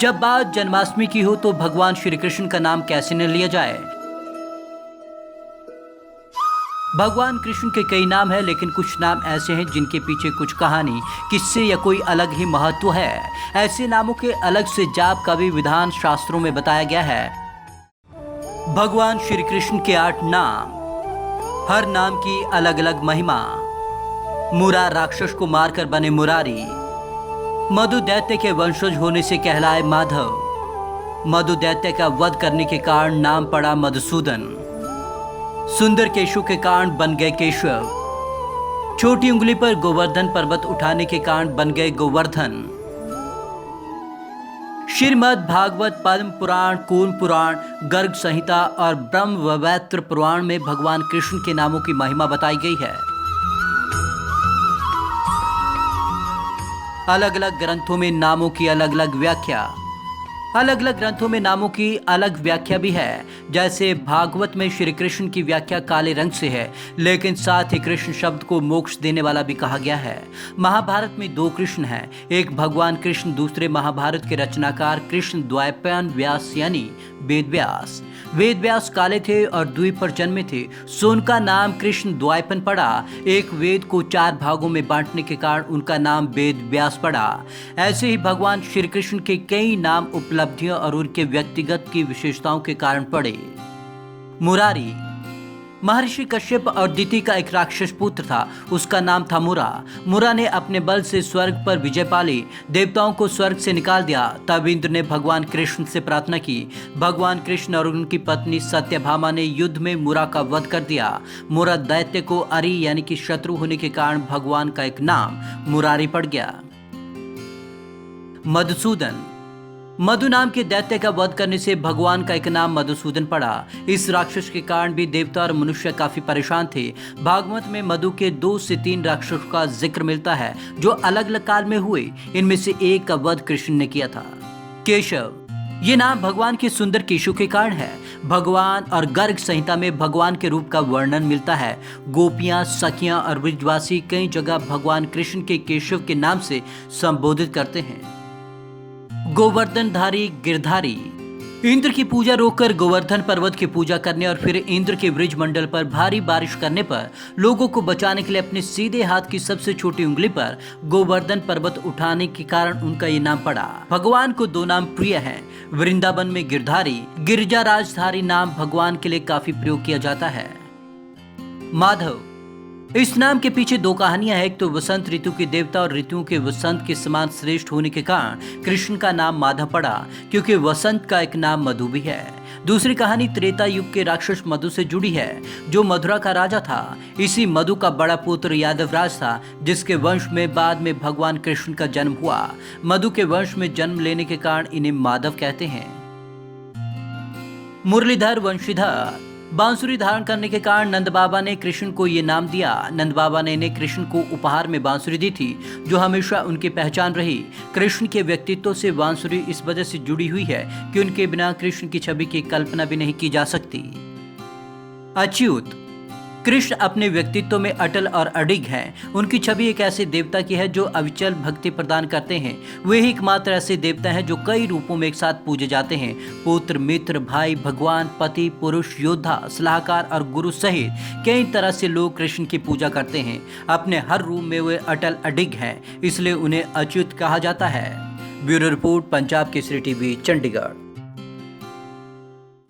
जब बात जन्माष्टमी की हो तो भगवान श्री कृष्ण का नाम कैसे न लिया जाए। भगवान कृष्ण के कई नाम हैं, लेकिन कुछ नाम ऐसे हैं जिनके पीछे कुछ कहानी, किस्से या कोई अलग ही महत्व है। ऐसे नामों के अलग से जाप का भी विधान शास्त्रों में बताया गया है। भगवान श्री कृष्ण के 8 नाम, हर नाम की अलग अलग महिमा। मुरा राक्षस को मारकर बने मुरारी। मधु दैत्य के वंशज होने से कहलाए माधव। मधु दैत्य का वध करने के कारण नाम पड़ा मधुसूदन। सुंदर केशु के कारण बन गए केशव। छोटी उंगली पर गोवर्धन पर्वत उठाने के कारण बन गए गोवर्धन। श्रीमद् भागवत, पद्म पुराण, कूर्म पुराण, गर्ग संहिता और ब्रह्म वैवर्त पुराण में भगवान कृष्ण के नामों की महिमा बताई गई है। अलग अलग ग्रंथों में नामों की अलग अलग व्याख्या। अलग अलग ग्रंथों में नामों की अलग व्याख्या भी है। जैसे भागवत में श्री कृष्ण की व्याख्या काले रंग से है, लेकिन साथ ही कृष्ण शब्द को मोक्ष देने वाला भी कहा गया है। महाभारत में 2 कृष्ण हैं, एक भगवान कृष्ण, दूसरे महाभारत के रचनाकार कृष्ण द्वैपायन व्यास यानी वेद व्यास। वेद व्यास काले थे और द्वीप पर जन्मे थे, सो उनका नाम कृष्ण द्वैपायन पड़ा। एक वेद को 4 भागों में बांटने के कारण उनका नाम वेद व्यास पड़ा। ऐसे ही भगवान श्री कृष्ण के कई नाम उपलब्धियों और उनके व्यक्तिगत की विशेषताओं के कारण पड़े। मुरारी महर्षि कश्यप और दिति का एक राक्षस पुत्र था, उसका नाम था मुरा। मुरा ने अपने बल से स्वर्ग पर विजय पाली, देवताओं को स्वर्ग से निकाल दिया। तब इंद्र ने भगवान कृष्ण से प्रार्थना की। भगवान कृष्ण और उनकी पत्नी सत्यभामा ने युद्ध में मुरा का वध कर दिया। मुरा दैत्य को अरि यानी कि शत्रु होने के कारण भगवान का एक नाम मुरारी पड़ गया। मधुसूदन मधु नाम के दैत्य का वध करने से भगवान का एक नाम मधुसूदन पड़ा। इस राक्षस के कारण भी देवता और मनुष्य काफी परेशान थे। भागवत में मधु के 2 से 3 राक्षसों का जिक्र मिलता है जो अलग अलग काल में हुए। इनमें से एक का वध कृष्ण ने किया था। केशव ये नाम भगवान के सुंदर केशों के कारण है। भगवान और गर्ग संहिता में भगवान के रूप का वर्णन मिलता है। गोपियां, सखियां और ब्रजवासी कई जगह भगवान कृष्ण के केशव के नाम से संबोधित करते हैं। गोवर्धनधारी गिरधारी इंद्र की पूजा रोककर गोवर्धन पर्वत की पूजा करने और फिर इंद्र के ब्रिज मंडल पर भारी बारिश करने पर लोगों को बचाने के लिए अपने सीधे हाथ की सबसे छोटी उंगली पर गोवर्धन पर्वत उठाने के कारण उनका ये नाम पड़ा। भगवान को 2 नाम प्रिय हैं। वृंदावन में गिरधारी, गिरिजा राजधारी नाम भगवान के लिए काफी प्रयोग किया जाता है। माधव इस नाम के पीछे 2 कहानियां हैं। एक तो वसंत ऋतु के देवता और ऋतुओं के वसंत के समान श्रेष्ठ होने के कारण कृष्ण का नाम माधव पड़ा, क्योंकि वसंत का एक नाम मधु भी है। दूसरी कहानी त्रेता युग के राक्षस मधु से जुड़ी है, जो मथुरा का राजा था। इसी मधु का बड़ा पुत्र यादवराज था, जिसके वंश में बाद में भगवान कृष्ण का जन्म हुआ। मधु के वंश में जन्म लेने के कारण इन्हें माधव कहते हैं। मुरलीधर वंशीधर बांसुरी धारण करने के कारण नंद बाबा ने कृष्ण को ये नाम दिया। नंद बाबा ने इन्हें कृष्ण को उपहार में बांसुरी दी थी, जो हमेशा उनकी पहचान रही। कृष्ण के व्यक्तित्व से बांसुरी इस वजह से जुड़ी हुई है कि उनके बिना कृष्ण की छवि की कल्पना भी नहीं की जा सकती। अच्युत कृष्ण अपने व्यक्तित्व में अटल और अडिग हैं। उनकी छवि एक ऐसे देवता की है जो अविचल भक्ति प्रदान करते हैं। वे ही एकमात्र ऐसे देवता हैं जो कई रूपों में एक साथ पूजे जाते हैं। पुत्र, मित्र, भाई, भगवान, पति, पुरुष, योद्धा, सलाहकार और गुरु सहित कई तरह से लोग कृष्ण की पूजा करते हैं। अपने हर रूप में वे अटल अडिग हैं, इसलिए उन्हें अच्युत कहा जाता है। Bureau report, Punjab Kesari TV, Chandigarh.